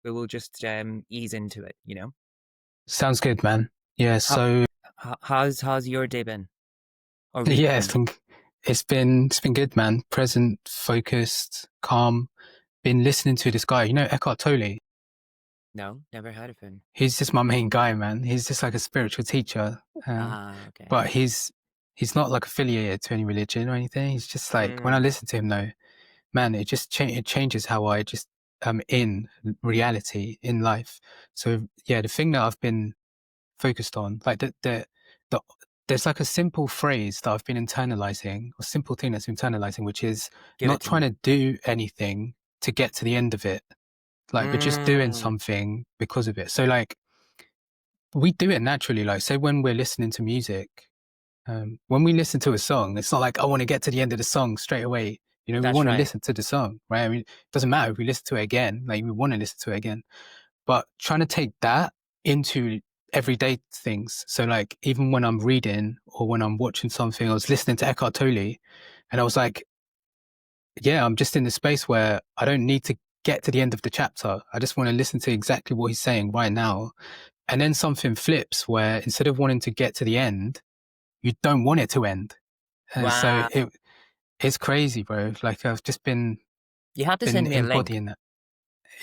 we will just ease into it, you know? Sounds good, man. Yeah. How, So how's your day been? Or week yeah, been? it's been good, man. Present, focused, calm. Been listening to this guy. You know, Eckhart Tolle. No, never heard of him. He's just my main guy, man. He's just like a spiritual teacher. Ah, okay. But he's not like affiliated to any religion or anything. He's just like when I Mm, listen to him though, man, it just it changes how I just am in reality in life. So yeah, the thing that I've been focused on, like the there's like a simple phrase that I've been internalizing, or simple thing that's internalizing, which is give it not to trying me. to do anything to get to the end of it, like, but just doing Mm, something because of it. So like we do it naturally. Like say when we're listening to music, when we listen to a song, it's not like I want to get to the end of the song straight away. You know, we that's want to right. listen to the song, right? I mean, it doesn't matter if we listen to it again. Like we want to listen to it again, but trying to take that into everyday things. So like even when I'm reading or when I'm watching something, I was listening to Eckhart Tolle, and I was like, yeah, I'm just in the space where I don't need to get to the end of the chapter. I just want to listen to exactly what he's saying right now. And then something flips where instead of wanting to get to the end, you don't want it to end. And so Wow. it's crazy, bro. Like I've just been You have to been send me a link. embodying that.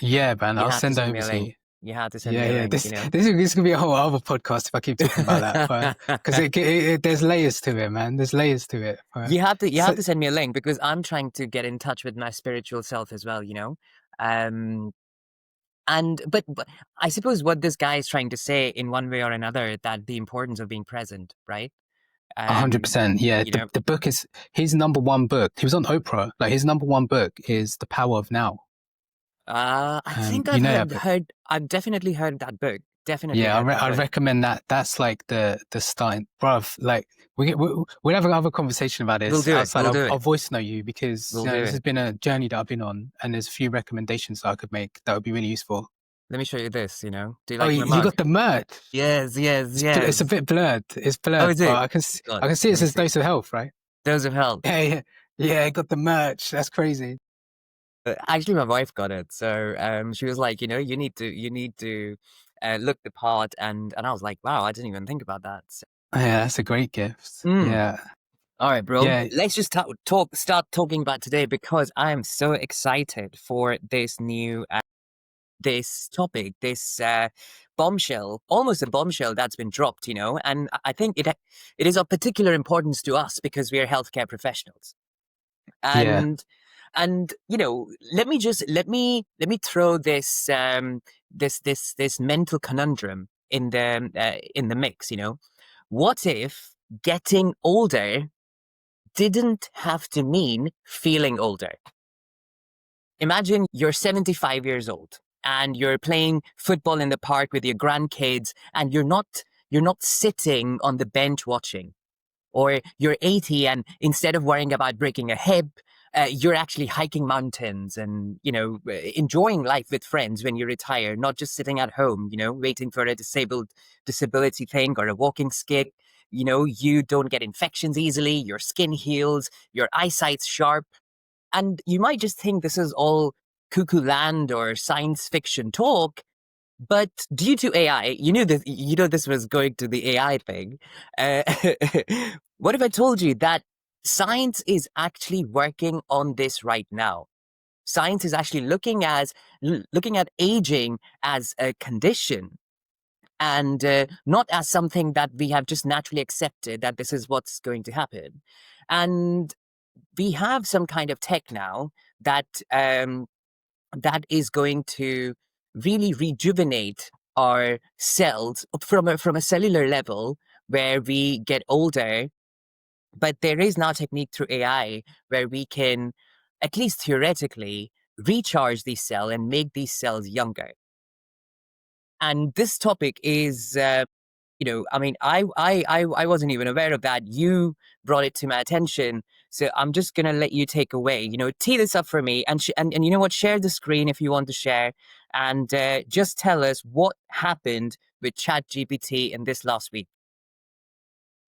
Yeah, man. You I'll have to send send that me over a to link. you. You have to send Yeah, me a yeah. link, This you know? this could be a whole other podcast if I keep talking about that, but because there's layers to it, man. There's layers to it. But, You have so to send me a link because I'm trying to get in touch with my spiritual self as well, you know? Um and but I suppose what this guy is trying to say in one way or another that the importance of being present, right? Um 100%. Yeah, you know, the book is his number one book. He was on Oprah. Like his number one book is The Power of Now. I think You know that book. I've definitely heard that book. Definitely Yeah, heard that I book. recommend that. That's like the starting, bruv. Like we'll have another conversation about We'll this do it. outside. We'll do I'll it. voice note you because We'll you know do this has it. been a journey that I've been on, and there's a few recommendations that I could make that would be really useful. Let me show you this, you know? Do you Oh, like my you mug? got the merch. Yes, yes, It's a yes. bit blurred. It's Oh, blurred, is but it? I God, can see it let me says see. dose of health, right? Those of Hell. Yeah, yeah, yeah. I got the merch. That's crazy. Actually, my wife got it. So she was like, you know, you need to look the part. And I was like, wow, I didn't even think about that. So, Yeah, that's a great gift. mm. Yeah, All right, bro. yeah, Let's just start talking about today because I'm so excited for this new this topic, this bombshell, almost a bombshell that's been dropped, you know. And I think it is of particular importance to us because we are healthcare professionals. yeah, And you know, let me throw this this mental conundrum in the mix. You know, what if getting older didn't have to mean feeling older? Imagine you're 75 years old and you're playing football in the park with your grandkids and you're not sitting on the bench watching. Or you're 80 and instead of worrying about breaking a hip, you're actually hiking mountains and, you know, enjoying life with friends when you retire, not just sitting at home, you know, waiting for a disability thing or a walking stick. You know, you don't get infections easily, your skin heals, your eyesight's sharp. And you might just think this is all cuckoo land or science fiction talk, but due to AI, you know this was going to the AI thing. Uh, what if I told you that science is actually working on this right now? Science is actually looking at aging as a condition and not as something that we have just naturally accepted that this is what's going to happen. And we have some kind of tech now that that is going to really rejuvenate our cells from a cellular level where we get older. But there is now technique through AI where we can, at least theoretically, recharge these cells and make these cells younger. And this topic is, you know, I mean, I wasn't even aware of that. You brought it to my attention. So I'm just going to let you take away, you know, tee this up for me and you know what, share the screen if you want to share and just tell us what happened with ChatGPT in this last week.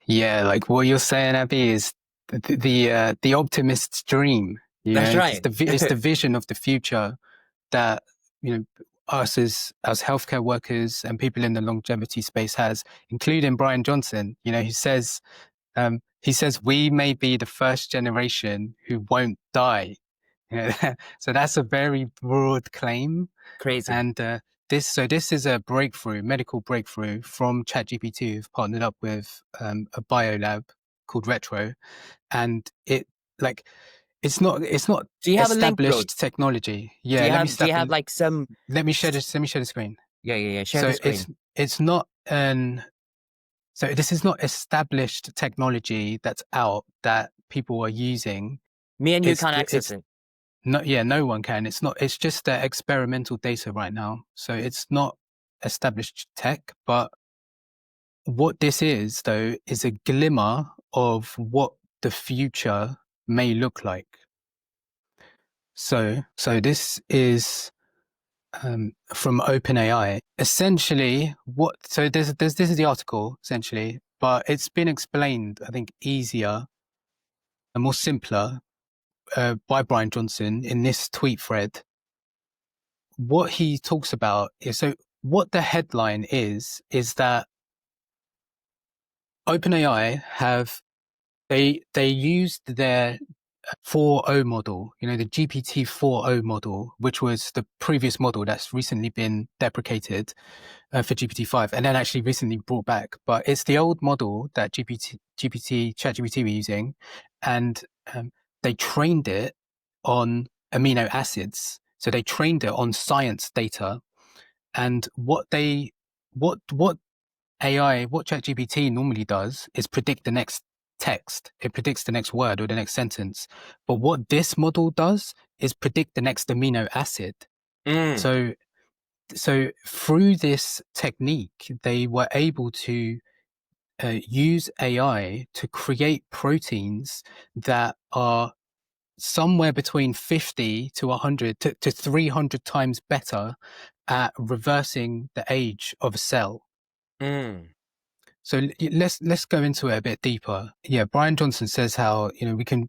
yeah. Like what you're saying, Abby, is the optimist's dream. You know, That's it's right. it's the vision of the future that you know us as healthcare workers and people in the longevity space has, including Bryan Johnson. You know, he says we may be the first generation who won't die. You know, so that's a very broad claim. Crazy. And this is a breakthrough, medical breakthrough from ChatGPT, who've partnered up with a biolab called Retro, and like it's not Do you have a link, bro? established technology. Do Yeah, you have like some? let me share the screen. Yeah, yeah, yeah. Share the So screen. it's not an so this is not established technology that's out that people are using. Me and you It's can't access it's it. no, yeah, no one can. It's not. It's just experimental data right now. So it's not established tech. But what this is, though, is a glimmer of what the future may look like. So this is from OpenAI. Essentially, what? So there's this is the article essentially, but it's been explained, I think, easier and more simpler by Bryan Johnson in this tweet thread. What he talks about is so what the headline is that OpenAI have they used their 4.0 model, you know, the GPT 4.0 model, which was the previous model that's recently been deprecated for GPT-5 and then actually recently brought back. But it's the old model that ChatGPT were using, and they trained it on amino acids. So they trained it on science data, and what what ChatGPT normally does is predict the next text. It predicts the next word or the next sentence. But what this model does is predict the next amino acid. Mm, So through this technique, they were able to use AI to create proteins that are somewhere between 50 to 100 to 300 times better at reversing the age of a cell. mm, So let's go into it a bit deeper. Yeah, Bryan Johnson says how, you know, we can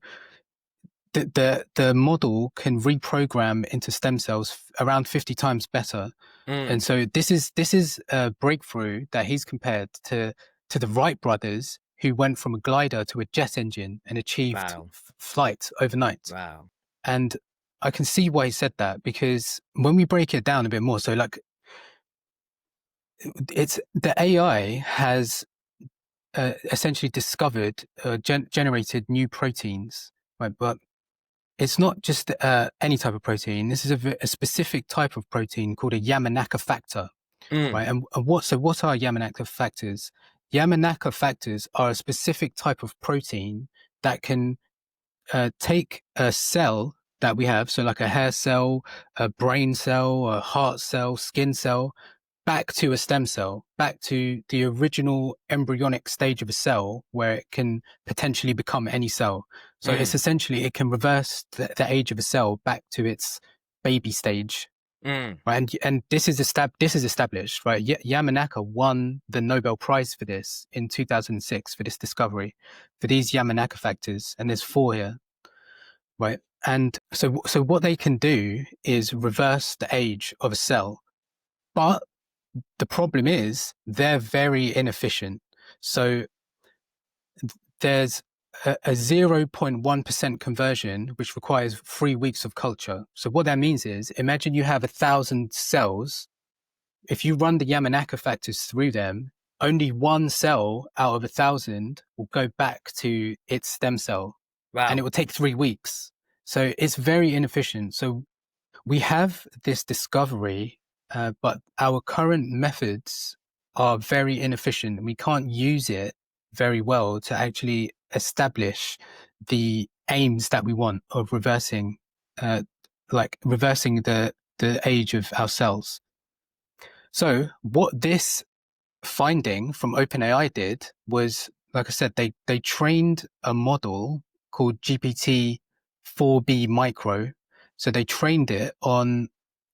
the model can reprogram into stem cells around 50 times better. And mm. so this is a breakthrough that he's compared to the Wright brothers, who went from a glider to a jet engine and achieved Wow, flight overnight. wow. And I can see why he said that, because when we break it down a bit more, so like it's the AI has essentially discovered, generated new proteins, right? But it's not just any type of protein. This is a specific type of protein called a Yamanaka factor, Mm, right? And what are Yamanaka factors? Yamanaka factors are a specific type of protein that can take a cell that we have, so like a hair cell, a brain cell, a heart cell, skin cell, back to a stem cell, back to the original embryonic stage of a cell where it can potentially become any cell. So it's mm, essentially, it can reverse the age of a cell back to its baby stage. mm. Right. And this is established, right? Yamanaka won the Nobel Prize for this in 2006 for this discovery, for these Yamanaka factors. And there's four here, right? And so what they can do is reverse the age of a cell. But the problem is they're very inefficient. So there's a 0.1% conversion, which requires 3 weeks of culture. So what that means is, imagine you have 1,000 cells. If you run the Yamanaka factors through them, only one cell out of 1,000 will go back to its stem cell, and it Wow. will take 3 weeks. So it's very inefficient. So we have this discovery, but our current methods are very inefficient. We can't use it very well to actually establish the aims that we want of reversing, reversing the age of our cells. So what this finding from OpenAI did was, like I said, they trained a model called GPT-4B micro. So they trained it on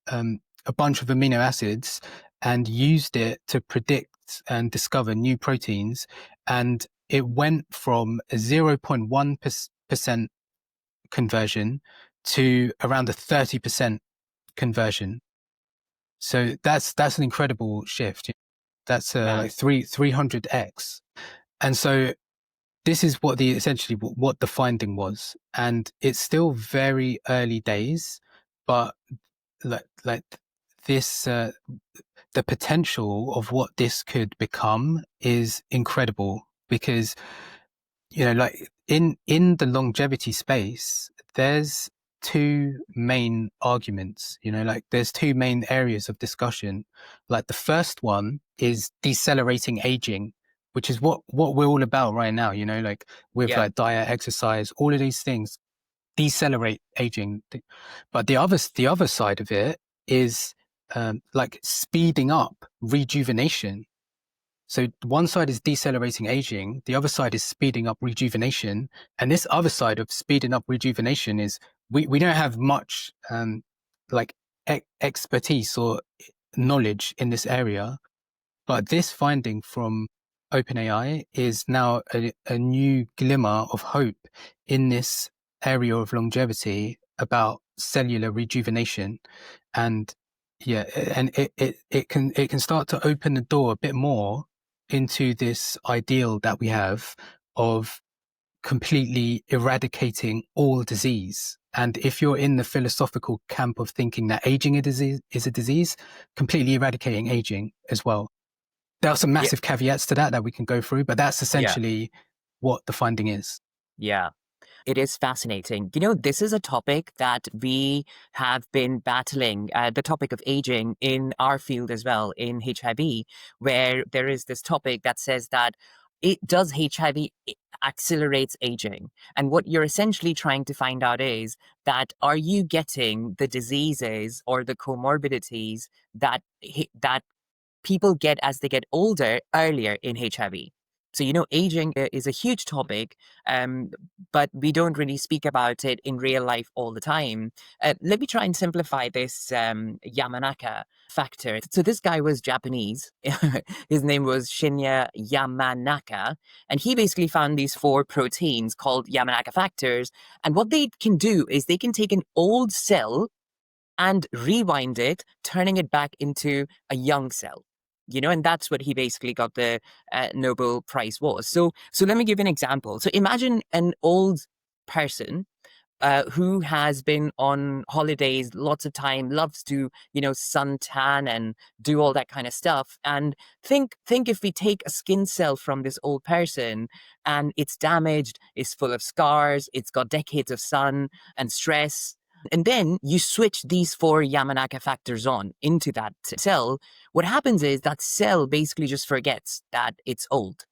a bunch of amino acids and used it to predict and discover new proteins. And it went from a 0.1% conversion to around a 30% conversion. So that's an incredible shift. That's Yeah. like 300x. And so this is what the essentially what the finding was. And it's still very early days, but like this the potential of what this could become is incredible because like in the longevity space, there's two main arguments, like there's two main areas of discussion. Like the first one is decelerating aging, which is what we're all about right now, like with Yeah. like diet, exercise, all of these things decelerate aging. But the other side of it is like speeding up rejuvenation. So one side is decelerating aging, the other side is speeding up rejuvenation. And this other side of speeding up rejuvenation is we don't have much like expertise or knowledge in this area. But this finding from OpenAI is now a new glimmer of hope in this area of longevity about cellular rejuvenation. And yeah, and it can start to open the door a bit more into this ideal that we have of completely eradicating all disease. And if you're in the philosophical camp of thinking that aging is a disease, completely eradicating aging as well. There are some Yeah. massive caveats to that we can go through, but that's Yeah. essentially what the finding is. Yeah. It is fascinating. This is a topic that we have been battling, the topic of aging in our field as well, in HIV, where there is this topic that says that it does HIV accelerates aging. And what you're essentially trying to find out is that are you getting the diseases or the comorbidities that that people get as they get older earlier in HIV. So, aging is a huge topic, but we don't really speak about it in real life all the time. Let me try and simplify this Yamanaka factor. So this guy was Japanese. His name was Shinya Yamanaka. And he basically found these 4 proteins called Yamanaka factors. And what they can do is they can take an old cell and rewind it, turning it back into a young cell. And that's what he basically got the Nobel Prize was. So let me give you an example. So imagine an old person who has been on holidays lots of time, loves to, suntan and do all that kind of stuff. And think if we take a skin cell from this old person and it's damaged, it's full of scars, it's got decades of sun and stress, and then you switch these 4 Yamanaka factors on into that cell, what happens is that cell basically just forgets that it's old.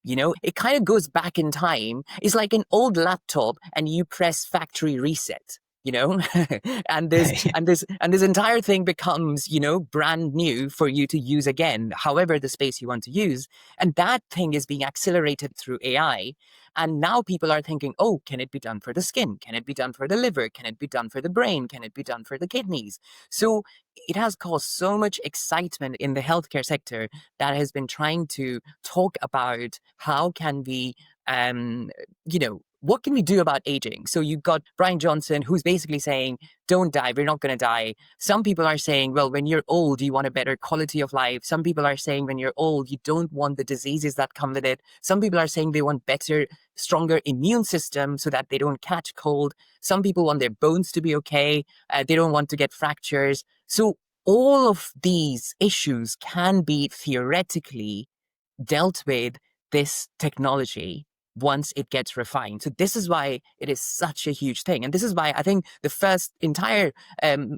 It kind of goes back in time. It's like an old laptop and you press factory reset, and this entire thing becomes, brand new for you to use again, however the space you want to use. And that thing is being accelerated through AI. And now people are thinking, oh, can it be done for the skin? Can it be done for the liver? Can it be done for the brain? Can it be done for the kidneys? So it has caused so much excitement in the healthcare sector that has been trying to talk about how can we, what can we do about aging? So you've got Bryan Johnson, who's basically saying, don't die, we're not going to die. Some people are saying, well, when you're old, you want a better quality of life. Some people are saying when you're old, you don't want the diseases that come with it. Some people are saying they want better, stronger immune system so that they don't catch cold. Some people want their bones to be okay. They don't want to get fractures. So all of these issues can be theoretically dealt with this technology once it gets refined. So this is why it is such a huge thing. And this is why I think the first entire,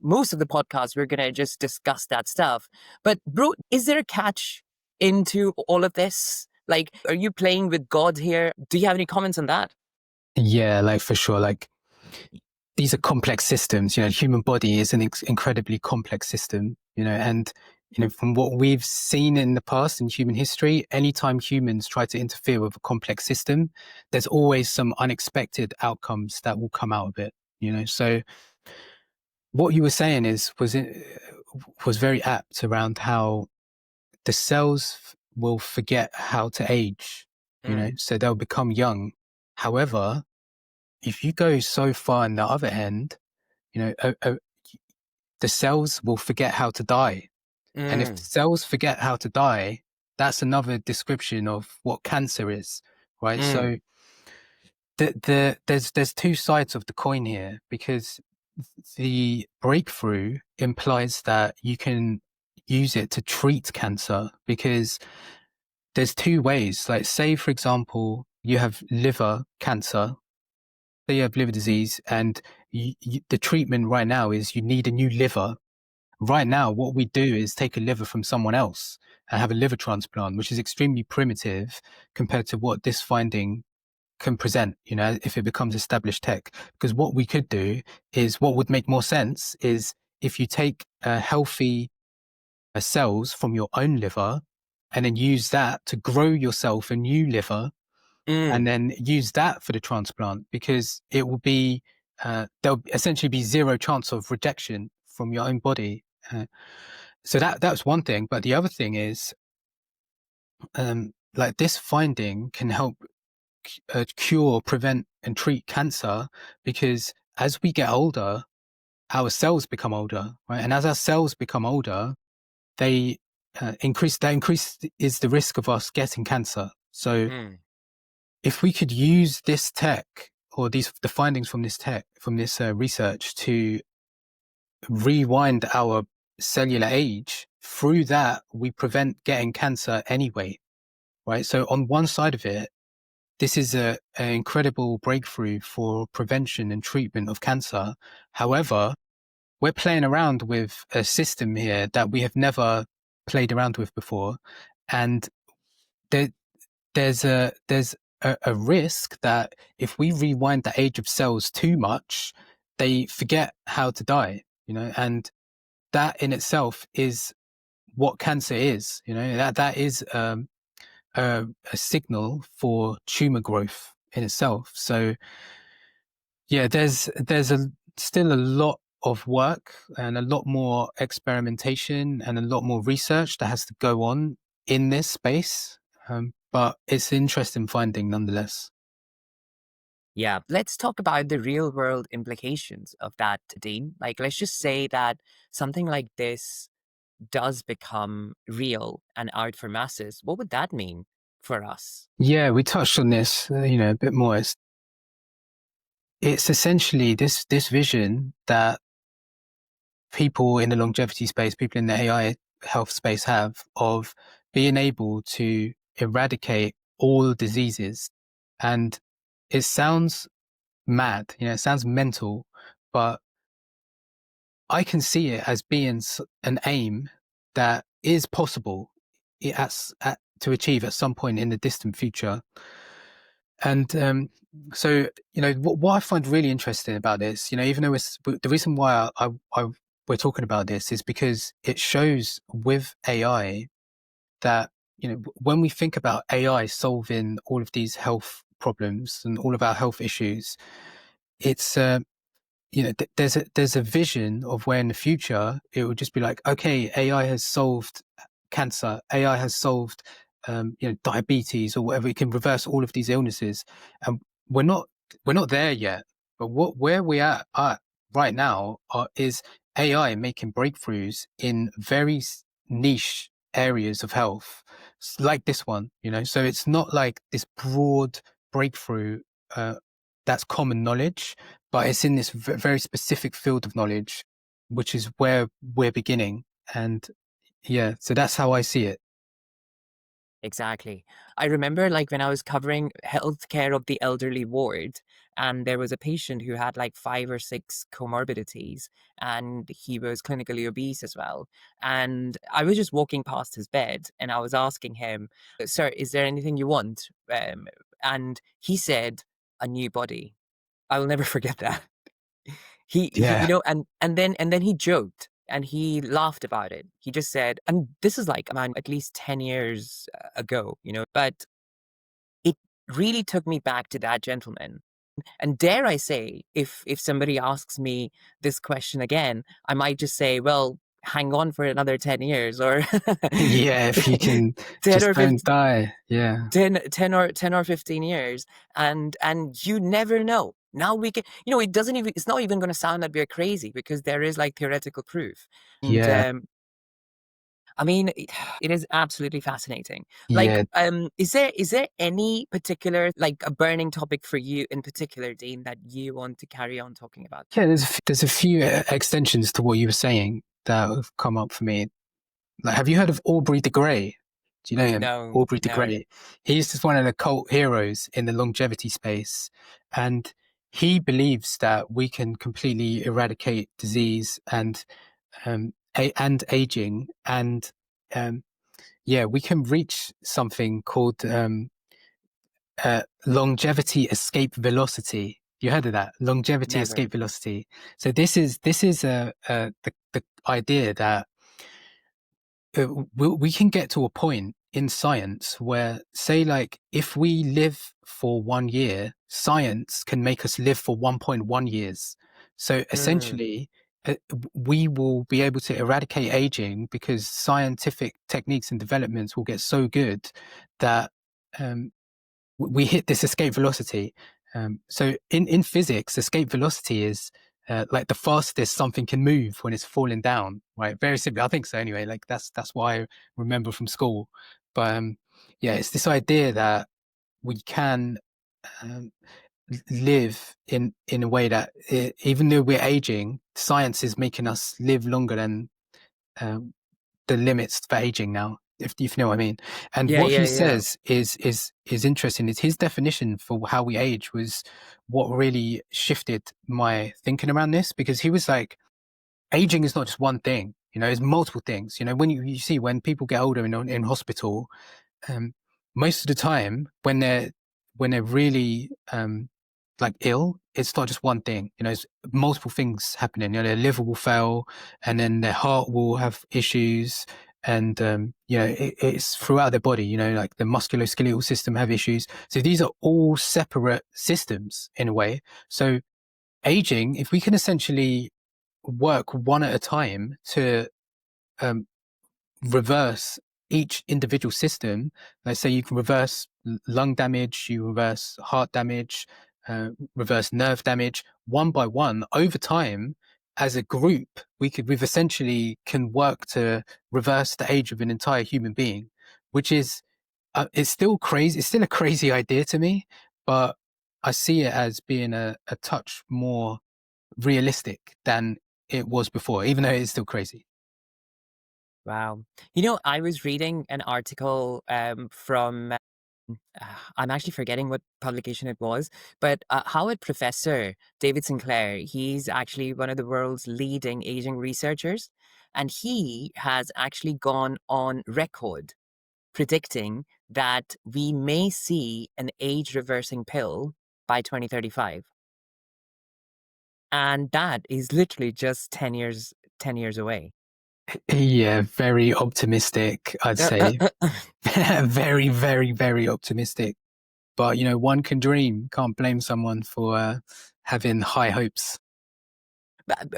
most of the podcast, we're going to just discuss that stuff. But bro, is there a catch into all of this? Like, are you playing with God here? Do you have any comments on that? Yeah, like for sure. Like these are complex systems. The human body is an incredibly complex system. And from what we've seen in the past in human history, anytime humans try to interfere with a complex system, there's always some unexpected outcomes that will come out of it. So what you were saying was very apt around how the cells will forget how to age. So they'll become young. However, if you go so far on the other end, you know, the cells will forget how to die. And if the Mm, cells forget how to die, that's another description of what cancer is, right? mm, So there's two sides of the coin here, because the breakthrough implies that you can use it to treat cancer, because there's two ways. Like, say, for example, you have liver cancer, say you have liver disease, and the treatment right now is you need a new liver. Right now, what we do is take a liver from someone else and have a liver transplant, which is extremely primitive compared to what this finding can present, if it becomes established tech. Because what we could do is, what would make more sense is, if you take healthy cells from your own liver and then use that to grow yourself a new liver, and mm, then use that for the transplant, because it will be there'll essentially be zero chance of rejection from your own body. So that's one thing. But the other thing is, like, this finding can help cure, prevent, and treat cancer, because as we get older, our cells become older, right? And as our cells become older, they increase. That increase is the risk of us getting cancer. So mm, if we could use this tech, or the findings from this research, to rewind our cellular age, through that we prevent getting cancer anyway, right? So on one side of it, this is an incredible breakthrough for prevention and treatment of cancer. However, we're playing around with a system here that we have never played around with before, and there, there's a risk that if we rewind the age of cells too much, they forget how to die, and that in itself is what cancer is. That is a signal for tumor growth in itself. So yeah, there's still a lot of work and a lot more experimentation and a lot more research that has to go on in this space. But it's an interesting finding nonetheless. yeah. Let's talk about the real world implications of that, Dean. Like, let's just say that something like this does become real and out for masses. What would that mean for us? Yeah, we touched on this, a bit more. It's essentially this vision that people in the longevity space, people in the AI health space, have, of being able to eradicate all diseases. And it sounds mad, it sounds mental, but I can see it as being an aim that is possible to achieve at some point in the distant future. And so, what I find really interesting about this, even though the reason why we're talking about this is because it shows with AI that, when we think about AI solving all of these health problems and all of our health issues, it's there's a vision of where in the future it would just be like, okay, AI has solved cancer, AI has solved diabetes or whatever. It can reverse all of these illnesses, and we're not we're not there yet. But where we are at right now is AI making breakthroughs in very niche areas of health, like this one. So it's not like this broad breakthrough that's common knowledge, but it's in this very specific field of knowledge, which is where we're beginning. And yeah, so that's how I see it. Exactly. I remember, like, when I was covering healthcare of the elderly ward, and there was a patient who had like 5 or 6 comorbidities, and he was clinically obese as well. And I was just walking past his bed, and I was asking him, "Sir, is there anything you want?" And he said, "A new body." I will never forget that. He Yeah. and then he joked and he laughed about it. He just said, and this is like, man, at least 10 years ago, but it really took me back to that gentleman. And dare I say, if somebody asks me this question again, I might just say, well, hang on for another 10 years, or Yeah, if you can 10 just or don't 15, die. Yeah. 10 or 15 years, and you never know. now we can, it doesn't even, it's not even going to sound that we're crazy because there is like theoretical proof. And Yeah, I mean, it is absolutely fascinating. Like, yeah, is there any particular, like, a burning topic for you in particular, Dean, that you want to carry on talking about? yeah. There's a few extensions to what you were saying that have come up for me. Like, have you heard of Aubrey de Grey? Do you know him? No, Aubrey de no. Grey. He's just one of the cult heroes in the longevity space, and he believes that we can completely eradicate disease and aging, and um, yeah, we can reach something called longevity escape velocity. You heard of that? Longevity Never. escape velocity. So this is the idea that we can get to a point in science where, say, like, if we live for 1 year, science can make us live for 1.1 years. So Mm, essentially, we will be able to eradicate aging because scientific techniques and developments will get so good that um, we hit this escape velocity. So in physics, escape velocity is like the fastest something can move when it's falling down, right? Very simply, I think so. Anyway, like that's what I remember from school. But yeah, it's this idea that we can um, live in a way that even though we're aging, science is making us live longer than um, the limits for aging now, if you know what I mean. And yeah, what he yeah, yeah. says is interesting. Is his definition for how we age was what really shifted my thinking around this, because he was like, aging is not just one thing. It's multiple things. When you see when people get older in hospital, um, most of the time when they're really like ill, it's not just one thing. It's multiple things happening. Their liver will fail, and then their heart will have issues, and it's throughout their body. Like the musculoskeletal system have issues. So these are all separate systems in a way. So aging, if we can essentially work one at a time to um, reverse each individual system. Let's say you can reverse lung damage, you reverse heart damage, reverse nerve damage one by one over time. As a group, we've essentially can work to reverse the age of an entire human being, which is it's still crazy. It's still a crazy idea to me, but I see it as being a touch more realistic than it was before, even though it is still crazy. Wow. I was reading an article from, I'm actually forgetting what publication it was, but Howard Professor David Sinclair, he's actually one of the world's leading aging researchers, and he has actually gone on record predicting that we may see an age reversing pill by 2035. And that is literally just 10 years away. Yeah, very optimistic, I'd say. Very, very, very optimistic. But, one can dream. Can't blame someone for having high hopes.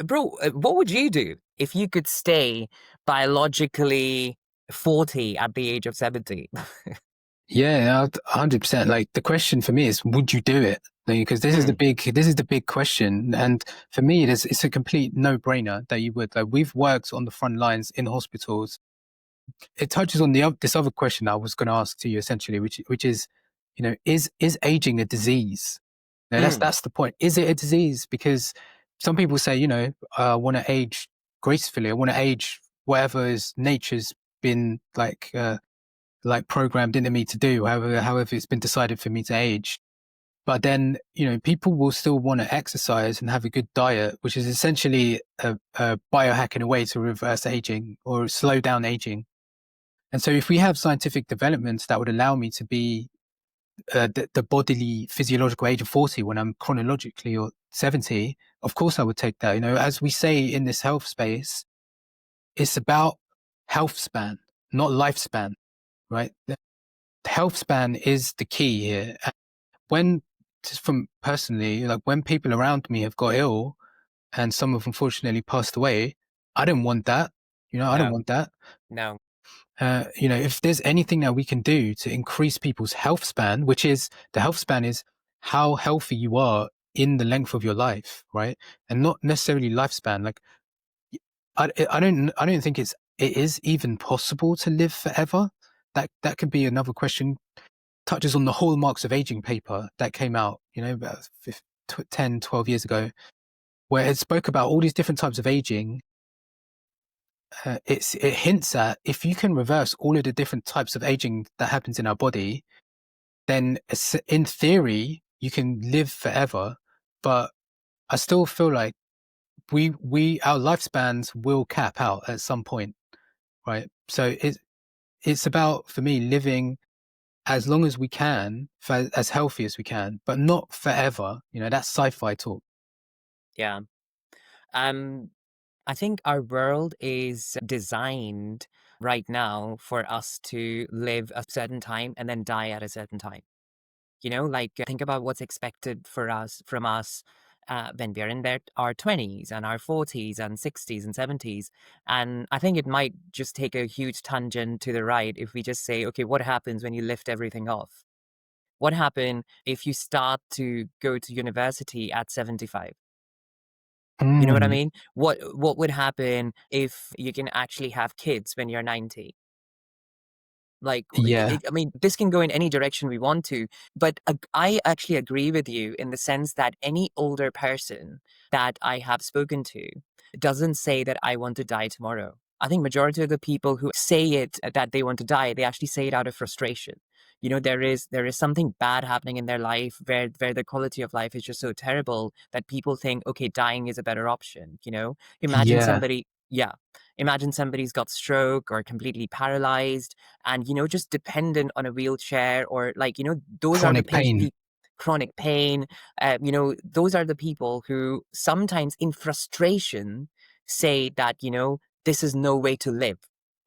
Bro, what would you do if you could stay biologically 40 at the age of 70? Yeah, 100%. Like, the question for me is, would you do it? Because Mm, this is the big question. And for me, it's a complete no-brainer that you would. Like, we've worked on the front lines in hospitals. It touches on this other question I was going to ask to you essentially, which is, is aging a disease? Now, mm. that's the point. Is it a disease? Because some people say, I want to age gracefully. I want to age whatever is nature's been like programmed into me to do, however it's been decided for me to age. But then, people will still want to exercise and have a good diet, which is essentially a biohack in a way to reverse aging or slow down aging. And so, if we have scientific developments that would allow me to be the bodily physiological age of 40 when I'm chronologically or 70, of course I would take that. As we say in this health space, it's about health span, not lifespan, right? The health span is the key here. And when, just from personally, like when people around me have got ill and some have unfortunately passed away, I don't want that. I don't No, want that. no. If there's anything that we can do to increase people's health span, which is the health span is how healthy you are in the length of your life, right? And not necessarily lifespan. Like I don't think it is even possible to live forever. That could be another question. Touches on the hallmarks of aging paper that came out, about 10, 12 years ago, where it spoke about all these different types of aging. It hints at if you can reverse all of the different types of aging that happens in our body, then in theory you can live forever. But I still feel like our lifespans will cap out at some point, right? So it's about, for me, living as long as we can, for as healthy as we can, but not forever. That's sci-fi talk. Yeah. Um, I think our world is designed right now for us to live a certain time and then die at a certain time. Like think about what's expected from us when we're in our 20s and our 40s and 60s and 70s. And I think it might just take a huge tangent to the right if we just say, okay, what happens when you lift everything off? What happens if you start to go to university at 75? You know what I Mm, mean? What would happen if you can actually have kids when you're 90? Like, yeah, I mean, this can go in any direction we want to, but I actually agree with you in the sense that any older person that I have spoken to doesn't say that I want to die tomorrow. I think majority of the people who say it that they want to die, they actually say it out of frustration. There is something bad happening in their life where the quality of life is just so terrible that people think, okay, dying is a better option. Imagine yeah. somebody, yeah, imagine somebody's got stroke or completely paralyzed and just dependent on a wheelchair, or like those are the Chronic pain. chronic pain. Those are the people who sometimes in frustration say that this is no way to live.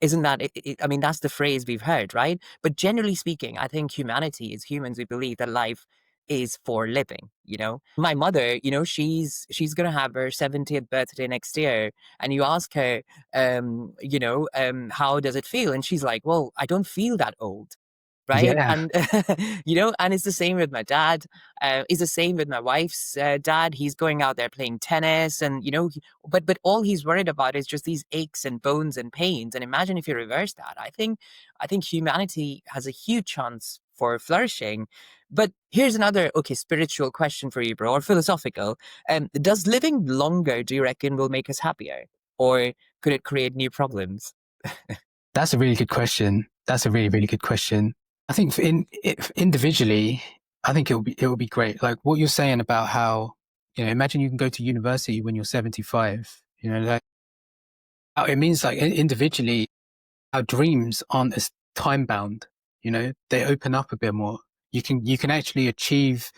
Isn't that I mean, that's the phrase we've heard, right? But generally speaking, I think humanity, as humans, we believe that life is for living. My mother, she's gonna have her 70th birthday next year, and you ask her, how does it feel? And she's like, well, I don't feel that old. Right. Yeah, And, and it's the same with my dad. It's the same with my wife's dad. He's going out there playing tennis and, but all he's worried about is just these aches and bones and pains. And imagine if you reverse that. I think humanity has a huge chance for flourishing. But here's another, okay, spiritual question for you, bro, or philosophical. Does living longer, do you reckon, will make us happier? Or could it create new problems? that's a really good question. That's a really, really good question. I think if individually, I think it will be great. Like what you're saying about how, imagine you can go to university when you're 75. Like it means like individually, our dreams aren't as time bound. They open up a bit more. You can actually achieve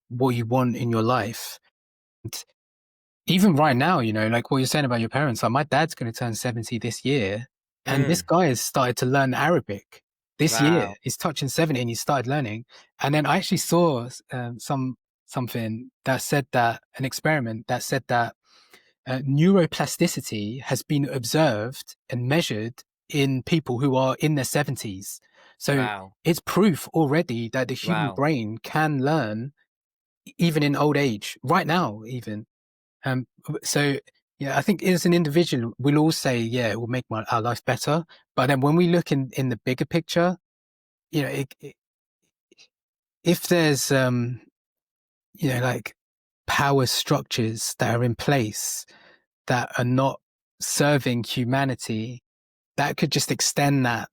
what you want in your life. And even right now, like what you're saying about your parents, like my dad's going to turn 70 this year, and this Mm, guy has started to learn Arabic this year. wow. He's touching 70 and he started learning. And then I actually saw something that said that an experiment that said that neuroplasticity has been observed and measured in people who are in their 70s. So Wow. it's proof already that the human Wow. brain can learn even in old age, right now, even. Um, so yeah, I think as an individual, we'll all say, yeah, it will make our life better. But then when we look in the bigger picture, if there's, like power structures that are in place that are not serving humanity, that could just extend that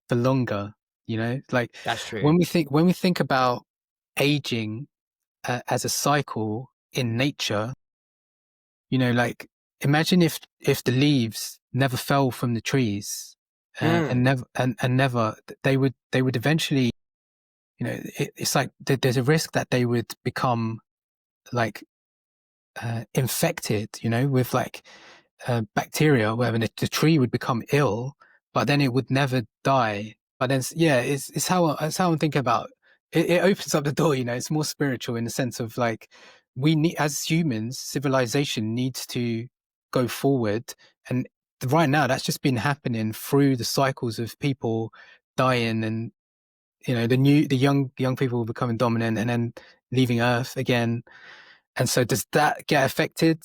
for longer. Like That's true. when we think about aging as a cycle in nature, like imagine if the leaves never fell from the trees, and Mm, never they would eventually, it's like there's a risk that they would become like infected, with like bacteria, whatever. The tree would become ill, but then it would never die. But then, yeah, it's how I'm thinking about it. It opens up the door. It's more spiritual in the sense of like we need, as humans, civilization needs to go forward, and right now that's just been happening through the cycles of people dying, and the young people becoming dominant and then leaving Earth again. And so does that get affected?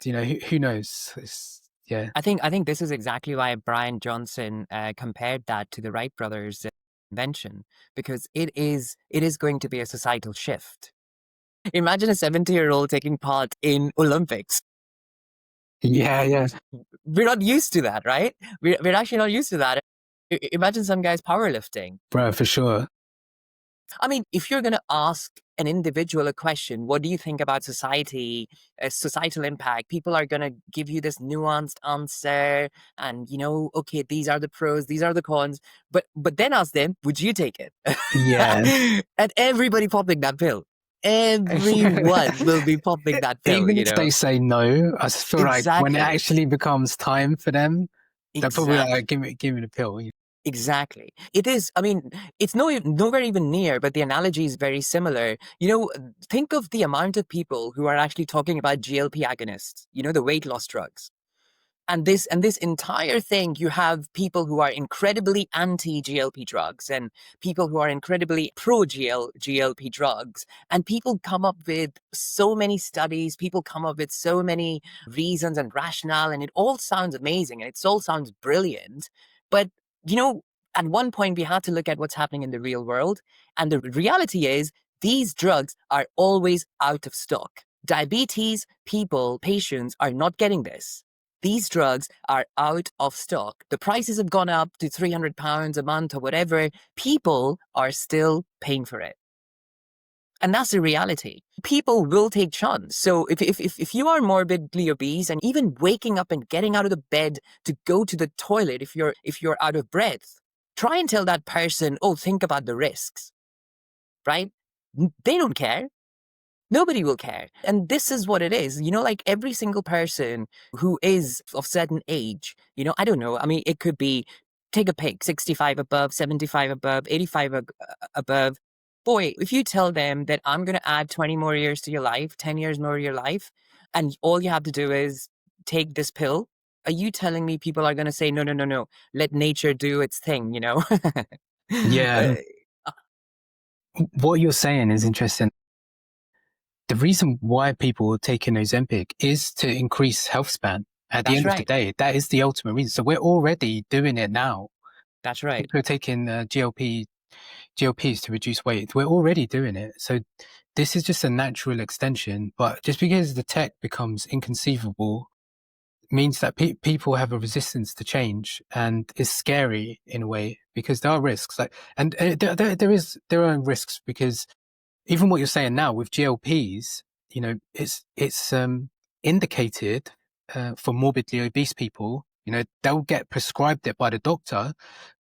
You know, who knows? Yeah. I think this is exactly why Bryan Johnson compared that to the Wright brothers' invention, because it is going to be a societal shift. Imagine a 70-year-old taking part in Olympics. Yeah, yeah. We're not used to that, right? We're actually not used to that. Imagine some guys powerlifting. Bro, for sure. I mean, if you're going to ask an individual a question, what do you think about society, societal impact? People are going to give you this nuanced answer and, okay, these are the pros, these are the cons. But then ask them, would you take it? Yeah. And everybody popping that pill. Everyone will be popping that pill, Even if they say no, I just feel like when it Exactly. actually becomes time for them, they're probably Exactly. like, give me the pill. Exactly. It is. I mean, it's nowhere even near, but the analogy is very similar. Think of the amount of people who are actually talking about GLP agonists, the weight loss drugs. And this entire thing, you have people who are incredibly anti-GLP drugs and people who are incredibly pro-GLP drugs. And people come up with so many studies, people come up with so many reasons and rationale, and it all sounds amazing and it all sounds brilliant. But, at one point we had to look at what's happening in the real world. And the reality is these drugs are always out of stock. Diabetes patients are not getting this. These drugs are out of stock. The prices have gone up to £300 a month or whatever. People are still paying for it. And that's the reality. People will take chance. So if you are morbidly obese and even waking up and getting out of the bed to go to the toilet if you're out of breath, try and tell that person, oh, think about the risks, right? They don't care. Nobody will care. And this is what it is. Like every single person who is of certain age, I don't know. I mean, it could be, take a pick, 65 above, 75 above, 85 above. Boy, if you tell them that I'm going to add 20 more years to your life, 10 years more to your life, and all you have to do is take this pill, are you telling me people are going to say, no, no, no, no, let nature do its thing, Yeah. What you're saying is interesting. The reason why people are taking Ozempic is to increase health span. At the That's end of the right. day, that is the ultimate reason. So we're already doing it now. That's right. People are taking GLPs to reduce weight. We're already doing it. So this is just a natural extension. But just because the tech becomes inconceivable means that people have a resistance to change, and it's scary in a way because there are risks. There are risks because even what you're saying now with GLPs, it's indicated for morbidly obese people. They'll get prescribed it by the doctor,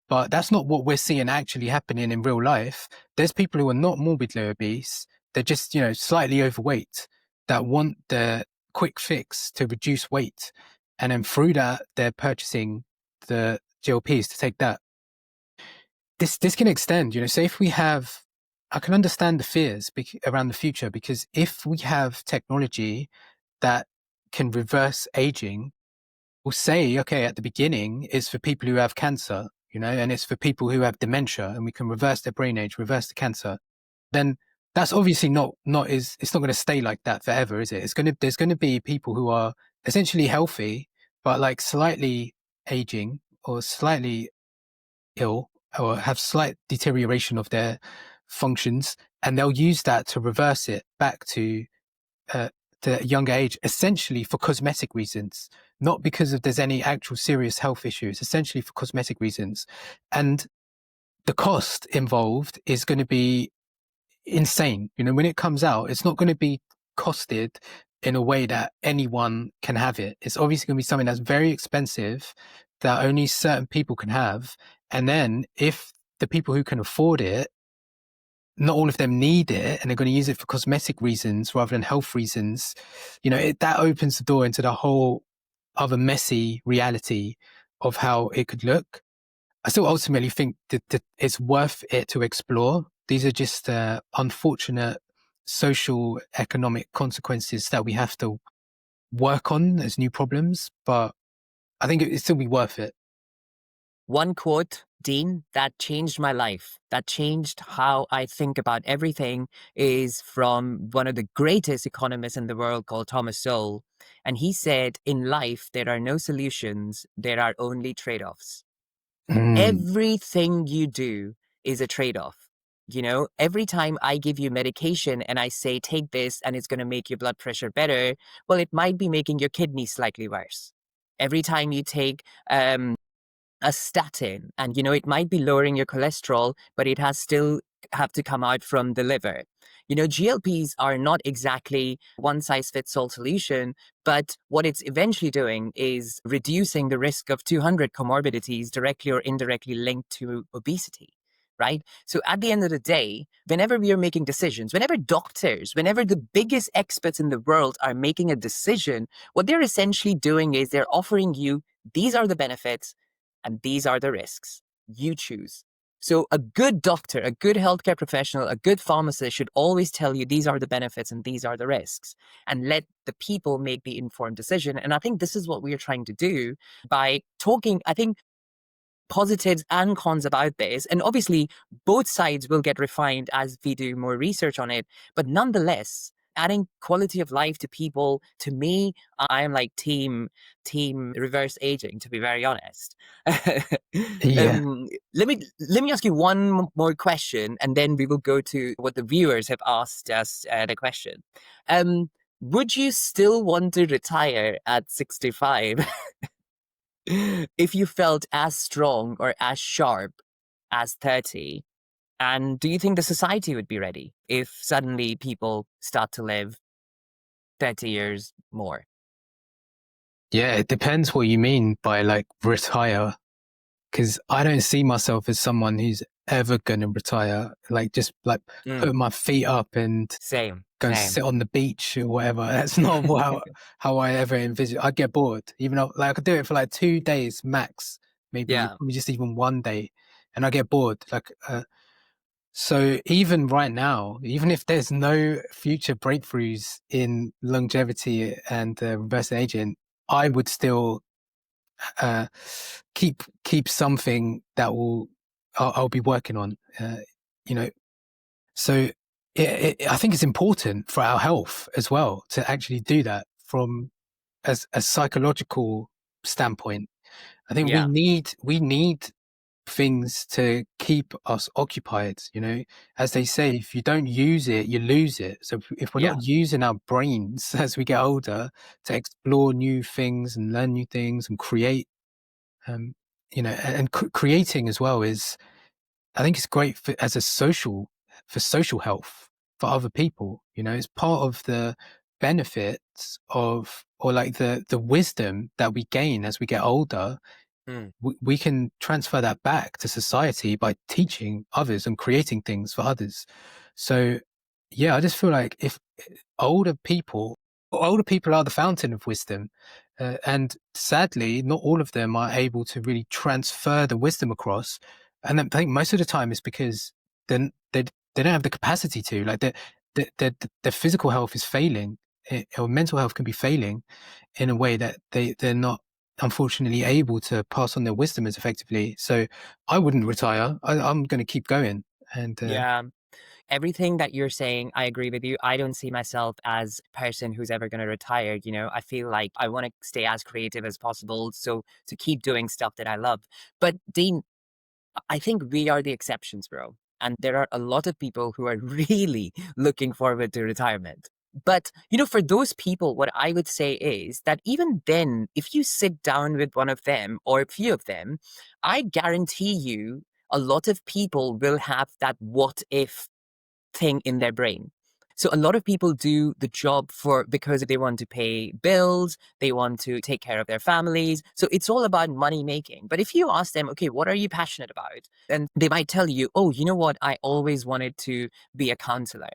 but that's not what we're seeing actually happening in real life. There's people who are not morbidly obese; they're just slightly overweight that want the quick fix to reduce weight, and then through that they're purchasing the GLPs to take that. This can extend, say if we have, I can understand the fears around the future, because if we have technology that can reverse aging, we'll say, okay, at the beginning it's for people who have cancer, and it's for people who have dementia, and we can reverse their brain age, reverse the cancer. Then that's obviously it's not going to stay like that forever, is it? There's going to be people who are essentially healthy, but like slightly aging or slightly ill or have slight deterioration of their functions, and they'll use that to reverse it back to the younger age, essentially for cosmetic reasons, not because of there's any actual serious health issues, essentially for cosmetic reasons. And the cost involved is going to be insane. When it comes out, it's not going to be costed in a way that anyone can have it. It's obviously going to be something that's very expensive that only certain people can have. And then if the people who can afford it, not all of them need it, and they're going to use it for cosmetic reasons rather than health reasons, that opens the door into the whole other messy reality of how it could look. I still ultimately think that it's worth it to explore. These are just unfortunate social economic consequences that we have to work on as new problems, but I think it'd still be worth it. One quote Dean, that changed my life. That changed how I think about everything is from one of the greatest economists in the world called Thomas Sowell. And he said, in life, there are no solutions, there are only trade-offs. Mm. Everything you do is a trade-off. You know, every time I give you medication and I say, take this and it's going to make your blood pressure better, well, it might be making your kidneys slightly worse. Every time you take a statin and, you know, it might be lowering your cholesterol, but it has still have to come out from the liver. You know, GLPs are not exactly one size fits all solution, but what it's eventually doing is reducing the risk of 200 comorbidities directly or indirectly linked to obesity. Right. So at the end of the day, whenever we are making decisions, whenever doctors, whenever the biggest experts in the world are making a decision, what they're essentially doing is they're offering you, these are the benefits and these are the risks. You choose. So a good doctor, a good healthcare professional, a good pharmacist should always tell you these are the benefits and these are the risks, and let the people make the informed decision. And I think this is what we are trying to do by talking, I think, positives and cons about this. And obviously, both sides will get refined as we do more research on it. But nonetheless, adding quality of life to people, to me, I am like team reverse aging, to be very honest. Yeah. Let me ask you one more question, and then we will go to what the viewers have asked us the question. Would you still want to retire at 65? If you felt as strong or as sharp as 30? And do you think the society would be ready if suddenly people start to live 30 years more? Yeah, it depends what you mean by like retire, because I don't see myself as someone who's ever going to retire. Like just like Mm, put my feet up and same, go and same. sit on the beach or whatever. That's not how I ever envision. I'd get bored. Even though like I could do it for like 2 days max, maybe Yeah, just even one day, and I get bored. Like so even right now, even if there's no future breakthroughs in longevity and reverse aging, I would still uh, keep something that I'll be working on. You know, so I think it's important for our health as well to actually do that from as a psychological standpoint. I think yeah, we need things to keep us occupied. You know, as they say, if you don't use it, you lose it. So if we're yeah, not using our brains as we get older to explore new things and learn new things and create, um, you know, and creating as well is, I think it's great for, as a social, for social health for other people. You know, it's part of the benefits of, or like the wisdom that we gain as we get older. mm, We can transfer that back to society by teaching others and creating things for others. So, yeah, I just feel like if older people, older people are the fountain of wisdom. And sadly, not all of them are able to really transfer the wisdom across. And I think most of the time it's because then they don't have the capacity to. Like their physical health is failing, or mental health can be failing in a way that they're not unfortunately able to pass on their wisdom as effectively. So I wouldn't retire. I'm going to keep going. And yeah. Everything that you're saying, I agree with you. I don't see myself as a person who's ever going to retire. You know, I feel like I want to stay as creative as possible. So to keep doing stuff that I love. But Dean, I think we are the exceptions, bro. And there are a lot of people who are really looking forward to retirement. But, you know, for those people, what I would say is that even then, if you sit down with one of them or a few of them, I guarantee you a lot of people will have that what if thing in their brain. So a lot of people do the job for because they want to pay bills, they want to take care of their families. So it's all about money making. But if you ask them, okay, what are you passionate about? Then they might tell you, oh, you know what? I always wanted to be a counselor.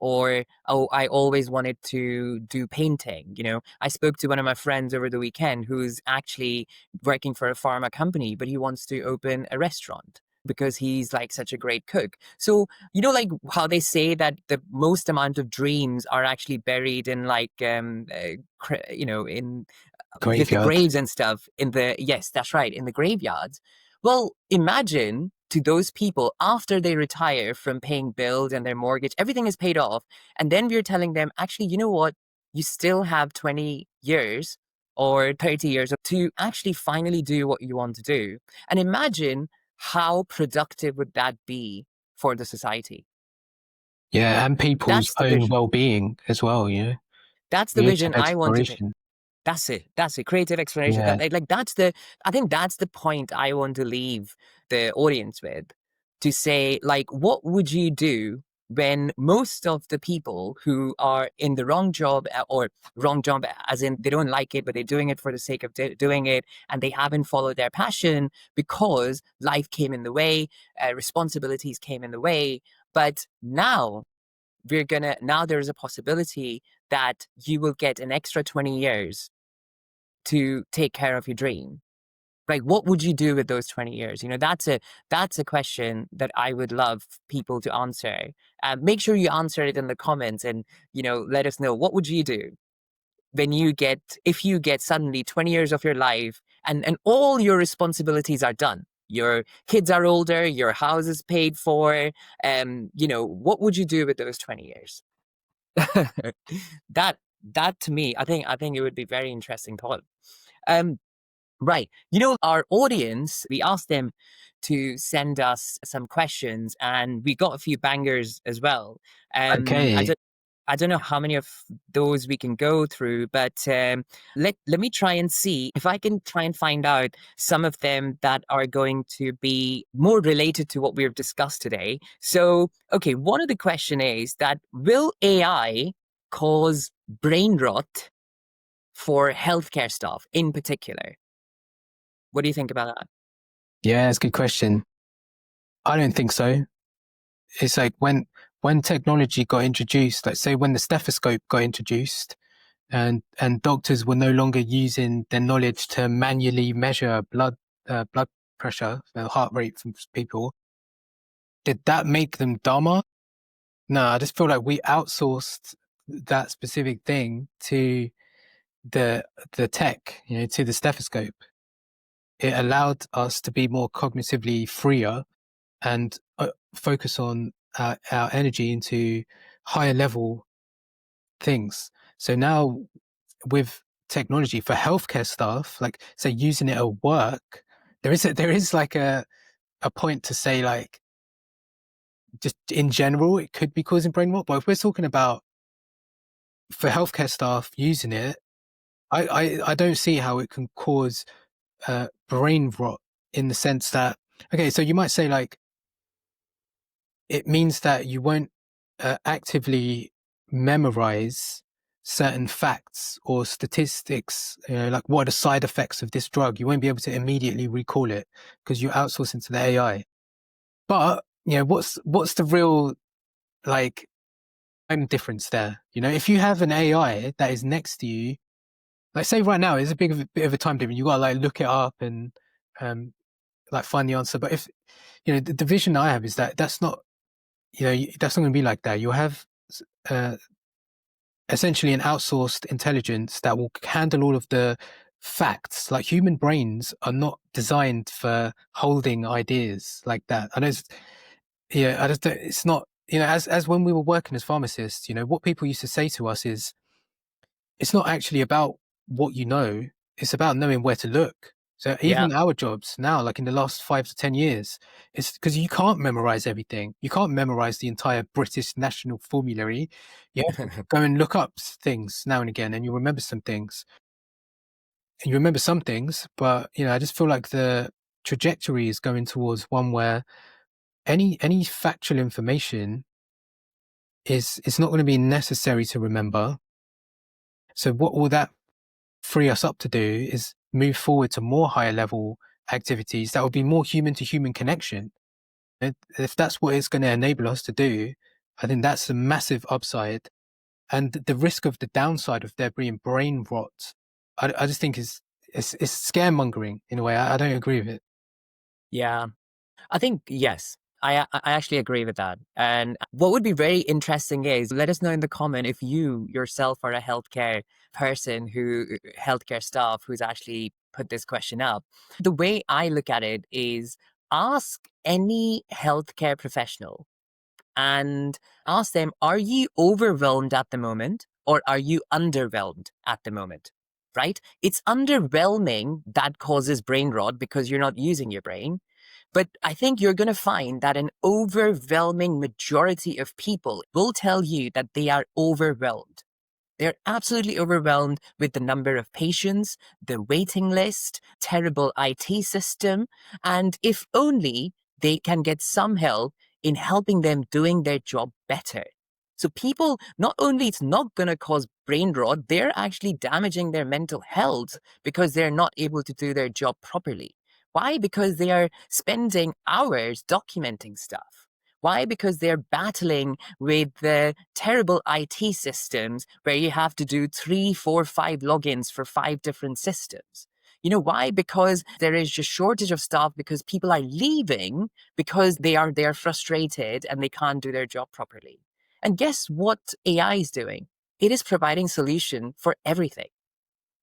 Or, oh, I always wanted to do painting. You know, I spoke to one of my friends over the weekend who's actually working for a pharma company, but he wants to open a restaurant because he's like such a great cook. So, you know, like how they say that the most amount of dreams are actually buried in like, you know, in with the graveyard. graves and stuff in the, yes, that's right, in the graveyards. Well, imagine to those people after they retire from paying bills and their mortgage, everything is paid off. And then we're telling them, actually, you know what? You still have 20 years or 30 years to actually finally do what you want to do. And imagine how productive would that be for the society? Yeah, and people's That's the own vision. well-being as well, That's the creative vision I want to take. exploration. That's it. That's it. Creative explanation. Yeah. Like that's the. I think that's the point I want to leave the audience with, to say like, what would you do when most of the people who are in the wrong job, or wrong job as in they don't like it, but they're doing it for the sake of doing it, and they haven't followed their passion because life came in the way, responsibilities came in the way, but now there's a possibility that you will get an extra 20 years to take care of your dream. Like, what would you do with those 20 years? That's a question that I would love people to answer. Make sure you answer it in the comments, and let us know, what would you do when if you get suddenly 20 years of your life, and all your responsibilities are done. Your kids are older, your house is paid for. What would you do with those 20 years? that that to me, I think it would be very interesting thought. Um, right. Our audience, we asked them to send us some questions, and we got a few bangers as well. I Okay. don't know how many of those we can go through, but let me try and see if I can try and find out some of them that are going to be more related to what we've discussed today. So, okay, one of the question is that, will AI cause brain rot for healthcare staff in particular? What do you think about that? Yeah, that's a good question. I don't think so. It's like when technology got introduced, like say when the stethoscope got introduced, and doctors were no longer using their knowledge to manually measure blood pressure, heart rate from people. Did that make them dumber? No, I just feel like we outsourced that specific thing to the tech, to the stethoscope. It allowed us to be more cognitively freer and focus on our energy into higher level things. So now with technology for healthcare stuff, like say using it at work, there is like a point to say like just in general it could be causing brain rot. But if we're talking about for healthcare staff using it, I don't see how it can cause brain rot in the sense that, okay, so you might say like it means that you won't actively memorize certain facts or statistics, like what are the side effects of this drug. You won't be able to immediately recall it because you outsource into the AI. But what's the real like time difference there? If you have an AI that is next to you, like say right now, it's a bit of a time difference. You gotta like look it up and like find the answer. But if the vision I have is that that's not that's not going to be like that. You'll have uh, essentially an outsourced intelligence that will handle all of the facts. Like human brains are not designed for holding ideas like that. I don't, yeah, I just don't, it's not, as when we were working as pharmacists, what people used to say to us is, it's not actually about what you know, it's about knowing where to look. So Yeah. even our jobs now, like in the last 5 to 10 years, it's because you can't memorize everything. You can't memorize the entire British national formulary. You have to go and look up things now and again, and you remember some things. And you remember some things, but I just feel like the trajectory is going towards one where any factual information is it's not going to be necessary to remember. So what will that free us up to do is move forward to more higher level activities that will be more human to human connection. And if that's what it's going to enable us to do, I think that's a massive upside. And the risk of the downside of there being brain rot, I just think it's scaremongering in a way. I don't agree with it. Yeah. I think, yes, I actually agree with that. And what would be very interesting is, let us know in the comment if you yourself are a healthcare person healthcare staff who's actually put this question up. The way I look at it is ask any healthcare professional and ask them, are you overwhelmed at the moment or are you underwhelmed at the moment? Right? It's underwhelming that causes brain rot because you're not using your brain. But I think you're going to find that an overwhelming majority of people will tell you that they are overwhelmed. They're absolutely overwhelmed with the number of patients, the waiting list, terrible IT system, and if only they can get some help in helping them doing their job better. So people, not only it's not going to cause brain rot, they're actually damaging their mental health because they're not able to do their job properly. Why? Because they are spending hours documenting stuff. Why? Because they're battling with the terrible IT systems where you have to do 3, 4, 5 logins for 5 different systems. You know why? Because there is just shortage of staff because people are leaving because they are frustrated and they can't do their job properly. And guess what AI is doing? It is providing solution for everything.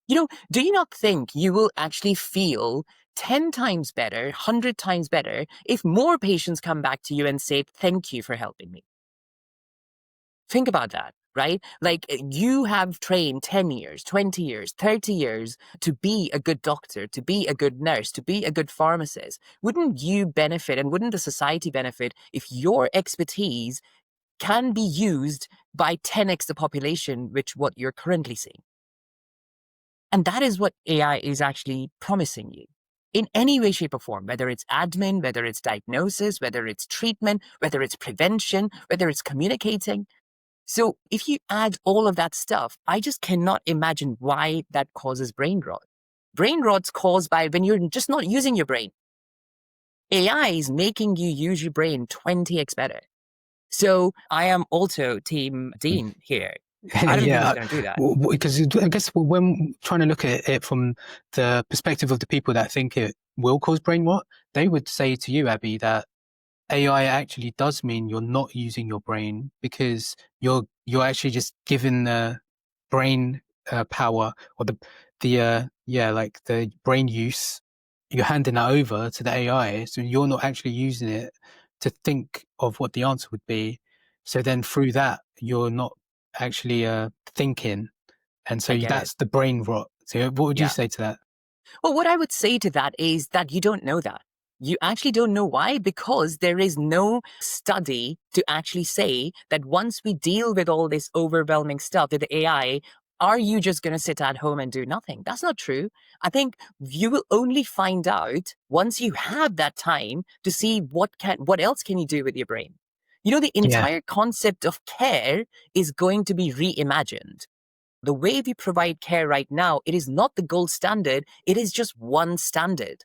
Do you not think you will actually feel 10 times better, 100 times better if more patients come back to you and say, thank you for helping me? Think about that, right? Like you have trained 10 years, 20 years, 30 years to be a good doctor, to be a good nurse, to be a good pharmacist. Wouldn't you benefit and wouldn't the society benefit if your expertise can be used by 10x the population, which what you're currently seeing? And that is what AI is actually promising you in any way, shape, or form, whether it's admin, whether it's diagnosis, whether it's treatment, whether it's prevention, whether it's communicating. So if you add all of that stuff, I just cannot imagine why that causes brain rot. Brain rot's caused by when you're just not using your brain. AI is making you use your brain 20x better. So I am also Team Deen here. I don't think he's going to do that. Because I guess when trying to look at it from the perspective of the people that think it will cause brain rot, they would say to you, Abby, that AI actually does mean you're not using your brain because you're actually just given the brain power or the brain use. You're handing that over to the AI, so you're not actually using it to think of what the answer would be. So then through that, you're not actually thinking, and so that's the brain rot. So what would you say to that? Well, what I would say to that is that you don't know that. You actually don't know why, because there is no study to actually say that once we deal with all this overwhelming stuff with the AI, are you just going to sit at home and do nothing? That's not true. I think you will only find out once you have that time to see what else can you do with your brain. The entire concept of care is going to be reimagined. The way we provide care right now, it is not the gold standard. It is just one standard.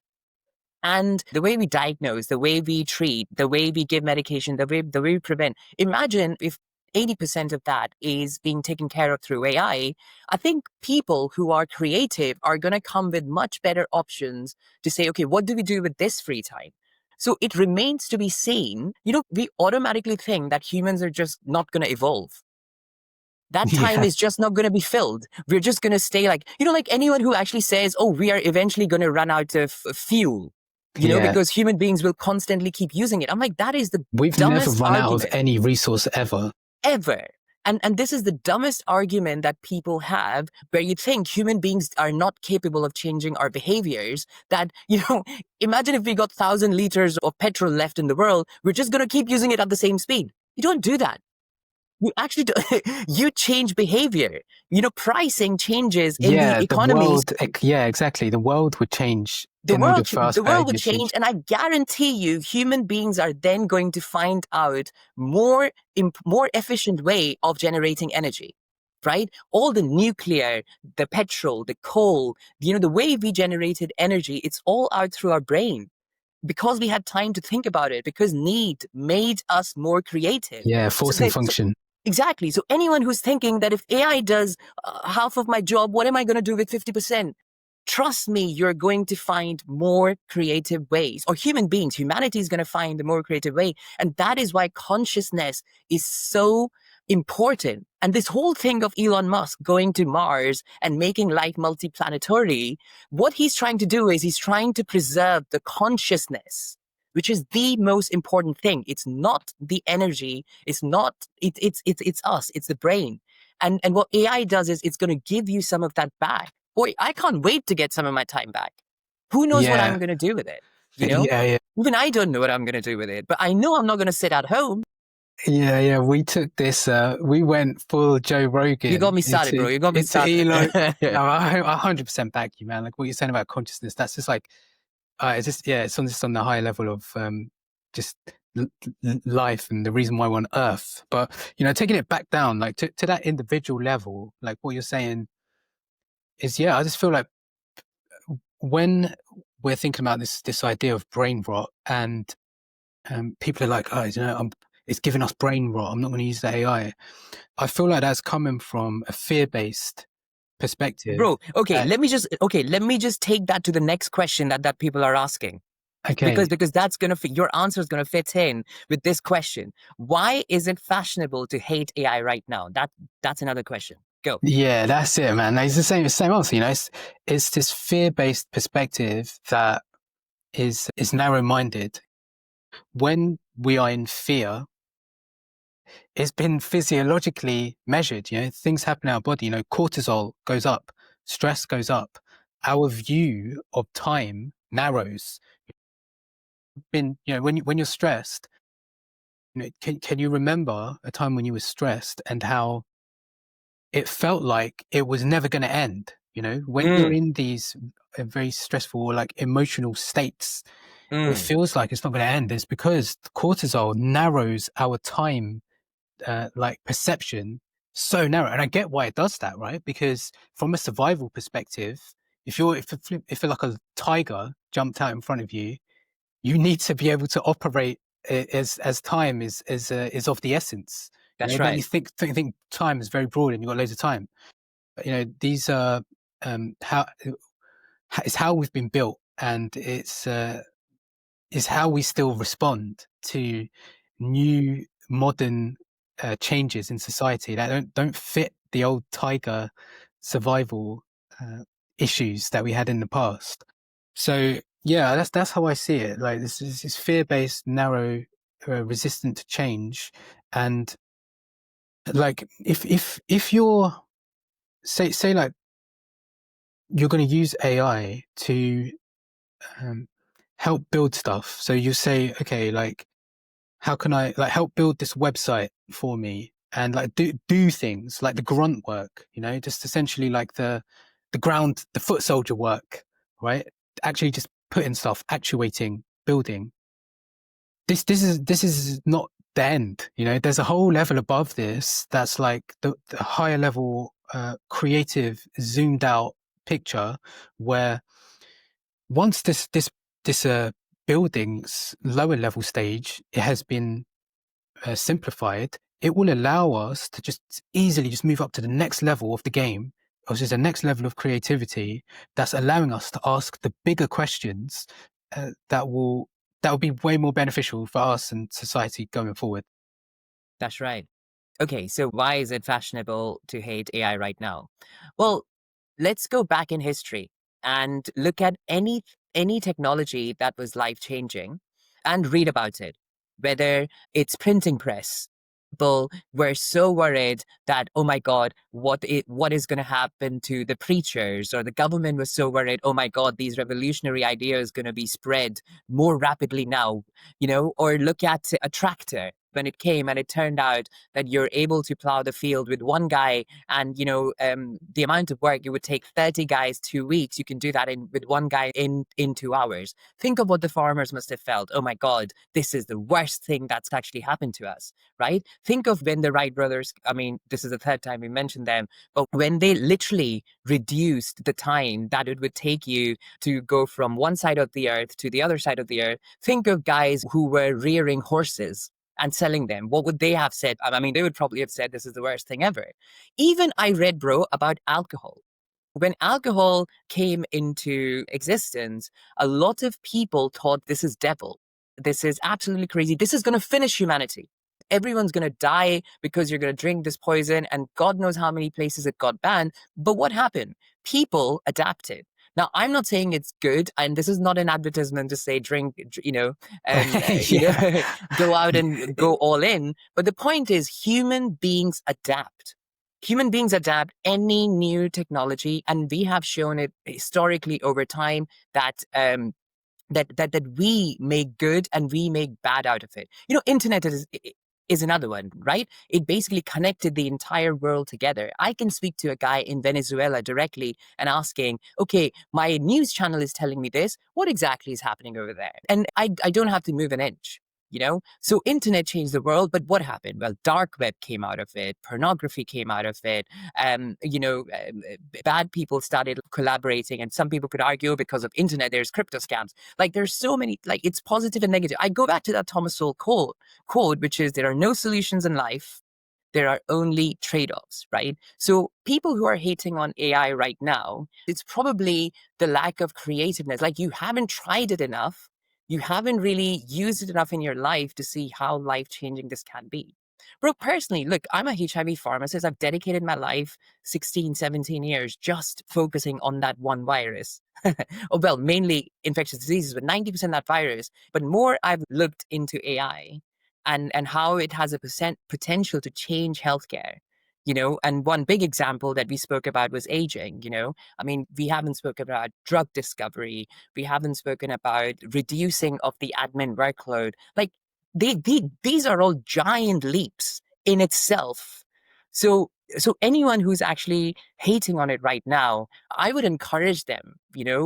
And the way we diagnose, the way we treat, the way we give medication, the way we prevent. Imagine if 80% of that is being taken care of through AI. I think people who are creative are going to come with much better options to say, okay, what do we do with this free time? So it remains to be seen. We automatically think that humans are just not going to evolve. That time is just not going to be filled. We're just going to stay like anyone who actually says, oh, we are eventually going to run out of fuel, because human beings will constantly keep using it. I'm like, that is the We've dumbest never run argument. out of any resource ever. And this is the dumbest argument that people have, where you think human beings are not capable of changing our behaviors. That, imagine if we got 1,000 liters of petrol left in the world, we're just going to keep using it at the same speed. You don't do that. You actually do, you change behavior. Pricing changes in the economies. Exactly. The world would change. The world would change, and I guarantee you, human beings are then going to find out more efficient way of generating energy, right? All the nuclear, the petrol, the coal, the way we generated energy, it's all out through our brain. Because we had time to think about it, because need made us more creative. Force and function. Exactly. So anyone who's thinking that if AI does half of my job, what am I going to do with 50%? Trust me, you're going to find more creative ways. Or humanity is going to find a more creative way. And that is why consciousness is so important. And this whole thing of Elon Musk going to Mars and making life multiplanetary, what he's trying to do is he's trying to preserve the consciousness, which is the most important thing. It's not the energy. It's not, it's us. It's the brain. And what AI does is it's going to give you some of that back. Boy, I can't wait to get some of my time back. Who knows what I'm Yeah. going to do with it? You know? Yeah. Even I don't know what I'm going to do with it, but I know I'm not going to sit at home. Yeah. We took this. We went full Joe You got Rogan me started, bro. You got me into started. Elon. No, I 100% back you, man. Like what you're saying about consciousness. That's just like, it's just it's on just on the high level of just life and the reason why we're on Earth. But taking it back down, like to that individual level, like what you're saying is, I just feel like when we're thinking about this idea of brain rot, and people are like, oh, it's giving us brain rot, I'm not going to use the AI. I feel like that's coming from a fear-based perspective. Bro, let me just take that to the next question that people are asking. Okay. Because that's gonna fit, your answer is gonna fit in with this question. Why is it fashionable to hate AI right now? That's another question. Go. Yeah, that's it, man. It's the same answer. It's this fear-based perspective that is narrow-minded. When we are in fear, it's been physiologically measured. Things happen in our body. Cortisol goes up, stress goes up, our view of time narrows. When you're stressed, can you remember a time when you were stressed and how it felt like it was never going to end? When you're in these very stressful, like emotional states, it feels like it's not going to end. It's because cortisol narrows our time, like perception, so narrow. And I get why it does that, right? Because from a survival perspective, if like a tiger jumped out in front of you, you need to be able to operate as time is of the essence. That's Don't right. you think time is very broad and you've got loads of time? But, these are how it's how we've been built, and it's how we still respond to new modern changes in society that don't fit the old tiger survival issues that we had in the past. So that's how I see it. Like this is fear-based, narrow, resistant to change. And like if you're say like you're going to use AI to help build stuff, so you say, okay, like how can I like help build this website for me, and like do things like the grunt work, just essentially like the foot soldier work, right? Actually just putting stuff, actuating, building. This is not the end. There's a whole level above this that's like the higher level creative zoomed out picture, where once this building's lower level stage, it has been simplified, it will allow us to just easily just move up to the next level of the game, or just the next level of creativity that's allowing us to ask the bigger questions that will be way more beneficial for us and society going forward. That's right. Okay, so why is it fashionable to hate AI right now? Well, let's go back in history and look at any technology that was life-changing and read about it, whether it's printing press. People were so worried that, oh my God, what is going to happen to the preachers? Or the government was so worried, oh my God, these revolutionary ideas going to be spread more rapidly now, or look at a tractor when it came and it turned out that you're able to plow the field with one guy, and the amount of work it would take 30 guys 2 weeks, you can do that with one guy in 2 hours. Think of what the farmers must have felt. Oh my God, this is the worst thing that's actually happened to us, right? Think of when the Wright brothers, I mean, this is the third time we mentioned them, but when they literally reduced the time that it would take you to go from one side of the earth to the other side of the earth. Think of guys who were rearing horses and selling them. What would they have said? I mean, they would probably have said this is the worst thing ever. Even I read, bro, about alcohol. When alcohol came into existence, a lot of people thought this is devil. This is absolutely crazy. This is going to finish humanity. everyone's going to die because you're going to drink this poison, and God knows how many places it got banned. But what happened? People adapted. Now, I'm not saying it's good, and this is not an advertisement to say drink, Yeah. go out and go all in. But the point is, human beings adapt. Human beings adapt any new technology, and we have shown it historically over time that that we make good and we make bad out of it. Internet is another one, right? It basically connected the entire world together. I can speak to a guy in Venezuela directly and asking, okay, my news channel is telling me this. What exactly is happening over there? And I don't have to move an inch. So internet changed the world, but what happened? Well, dark web came out of it, pornography came out of it, bad people started collaborating, and some people could argue because of internet there's crypto scams. Like, there's so many, like, it's positive and negative. I go back to that Thomas Sowell quote, which is, there are no solutions in life, there are only trade-offs, right? So people who are hating on AI right now, it's probably the lack of creativeness. Like, you haven't tried it enough. You haven't really used it enough in your life to see how life-changing this can be. Bro, personally, look, I'm a HIV pharmacist. I've dedicated my life 16, 17 years just focusing on that one virus. Oh, well, mainly infectious diseases, but 90% that virus. But more, I've looked into AI and how it has a potential to change healthcare. And one big example that we spoke about was aging. I mean, we haven't spoken about drug discovery. We haven't spoken about reducing of the admin workload. Like, these are all giant leaps in itself. So anyone who's actually hating on it right now, I would encourage them,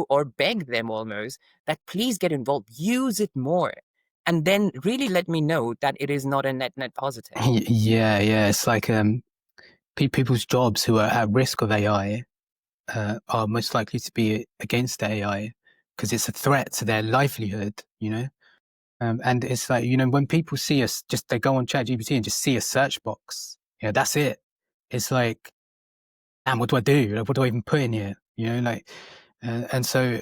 or beg them almost, that please get involved, use it more, and then really let me know that it is not a net positive. Yeah, yeah. It's like people's jobs who are at risk of AI are most likely to be against the AI because it's a threat to their livelihood. And it's like, when people see us, just they go on ChatGPT and just see a search box. That's it. It's like, damn, what do I do? Like, what do I even put in here? And so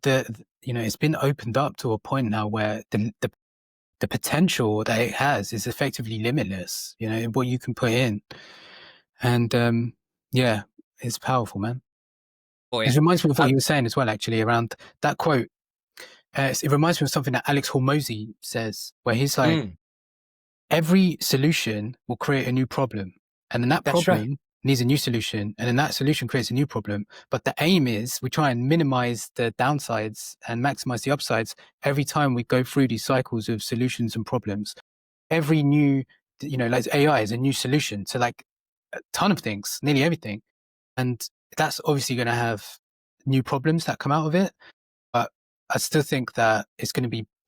it's been opened up to a point now where the potential that it has is effectively limitless. What you can put in, and yeah, it's powerful, man. Boy, It reminds me of what you were saying as well, actually, around that quote. It reminds me of something that Alex Hormozy says, where he's like, every solution will create a new problem. And then that That's right. problem needs a new solution. And then that solution creates a new problem. But the aim is we try and minimize the downsides and maximize the upsides every time we go through these cycles of solutions and problems. Every new, like AI is a new solution to like a ton of things, nearly everything. And that's obviously going to have new problems that come out of it. But I still think that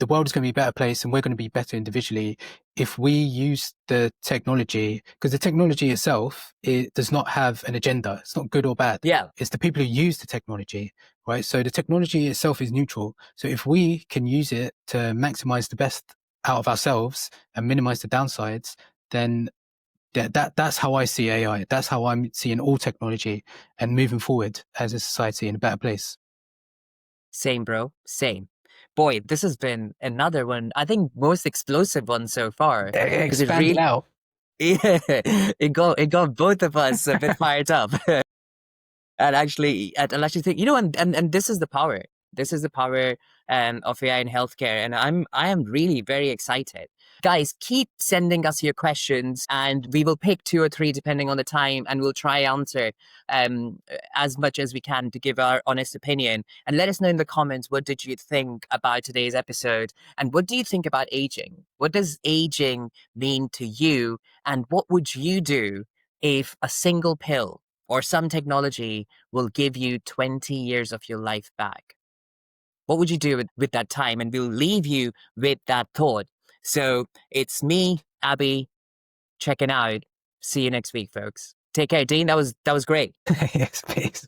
the world is going to be a better place, and we're going to be better individually if we use the technology, because the technology itself, it does not have an agenda. It's not good or bad. Yeah. It's the people who use the technology, right? So the technology itself is neutral. So if we can use it to maximize the best out of ourselves and minimize the downsides, then that's how I see AI. That's how I'm seeing all technology and moving forward as a society in a better place. Same, bro. Same. Boy, this has been another one, I think most explosive one so far. Because it Expand it really, out. yeah, it got both of us a bit fired up. And actually think, and this is the power. This is the power of AI in healthcare. And I am really very excited. Guys, keep sending us your questions, and we will pick 2 or 3 depending on the time, and we'll try answer as much as we can to give our honest opinion. And let us know in the comments, what did you think about today's episode? And what do you think about aging? What does aging mean to you? And what would you do if a single pill or some technology will give you 20 years of your life back? What would you do with that time? And we'll leave you with that thought. So it's me, Abby, checking out. See you next week, folks. Take care, Dean. That was great. Yes, please.